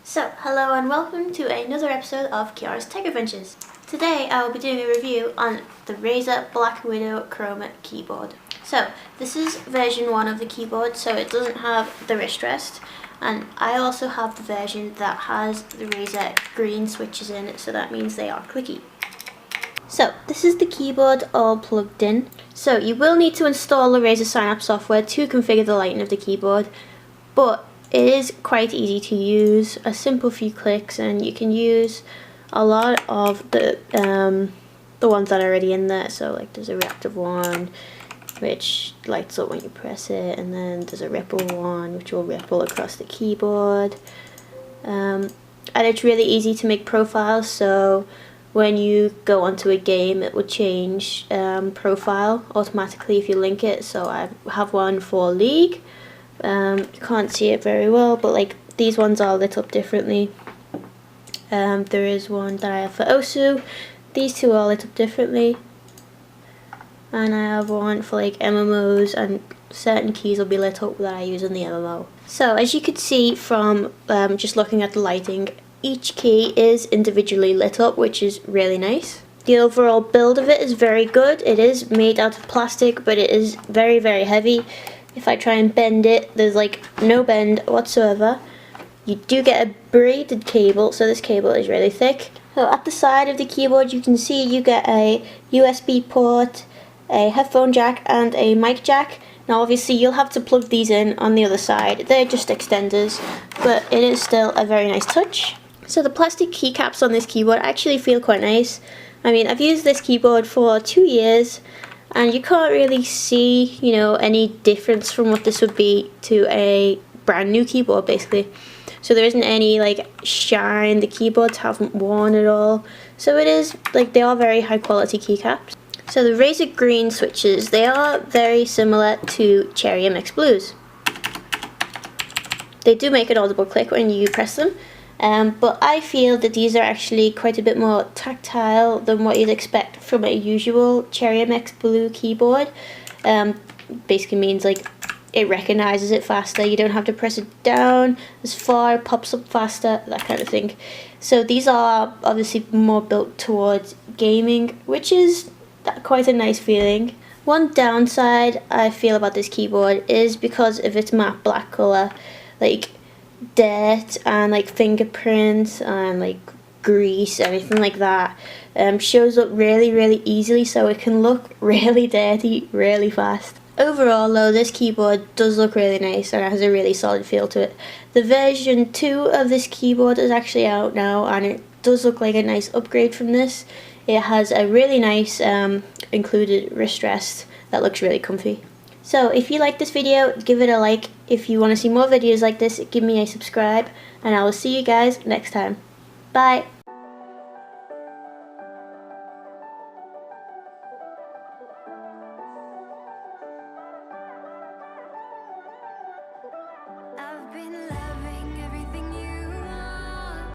So, hello and welcome to another episode of Keiara's Tech Adventures. Today I will be doing a review on the Razer Blackwidow Chroma keyboard. So, this is version 1 of the keyboard, so it doesn't have the wrist rest. And I also have the version that has the Razer green switches in it, so that means they are clicky. So, this is the keyboard all plugged in. So, you will need to install the Razer Synapse software to configure the lighting of the keyboard, but it is quite easy to use, a simple few clicks, and you can use a lot of the ones that are already in there. So like there's a reactive one which lights up when you press it, and then there's a ripple one which will ripple across the keyboard. And it's really easy to make profiles, so when you go onto a game it will change profile automatically if you link it. So I have one for League. You can't see it very well, but like these ones are lit up differently. There is one that I have for Osu. These two are lit up differently. And I have one for like MMOs, and certain keys will be lit up that I use in the MMO. So as you could see from just looking at the lighting, each key is individually lit up, which is really nice. The overall build of it is very good. It is made out of plastic, but it is very, very heavy. If I try and bend it, there's like no bend whatsoever. You do get a braided cable, so this cable is really thick. So at the side of the keyboard you can see you get a USB port, a headphone jack and a mic jack. Now obviously you'll have to plug these in on the other side. They're just extenders, but it is still a very nice touch. So the plastic keycaps on this keyboard actually feel quite nice. I mean, I've used this keyboard for 2 years, and you can't really see, you know, any difference from what this would be to a brand new keyboard basically. So there isn't any like shine, the keyboards haven't worn at all. So it is like, they are very high quality keycaps. So the Razer green switches, they are very similar to Cherry MX Blues. They do make an audible click when you press them. But I feel that these are actually quite a bit more tactile than what you'd expect from a usual Cherry MX Blue keyboard. Basically means like it recognizes it faster, you don't have to press it down as far, it pops up faster, that kind of thing. So these are obviously more built towards gaming, which is quite a nice feeling. One downside I feel about this keyboard is because of its matte black colour. Like dirt and like fingerprints and like grease, anything like that shows up really easily, so it can look really dirty really fast. Overall though, this keyboard does look really nice and it has a really solid feel to it. The version 2 of this keyboard is actually out now, and it does look like a nice upgrade from this. It has a really nice included wrist rest that looks really comfy. So if you like this video, give it a like. If you want to see more videos like this, give me a subscribe, and I will see you guys next time. Bye!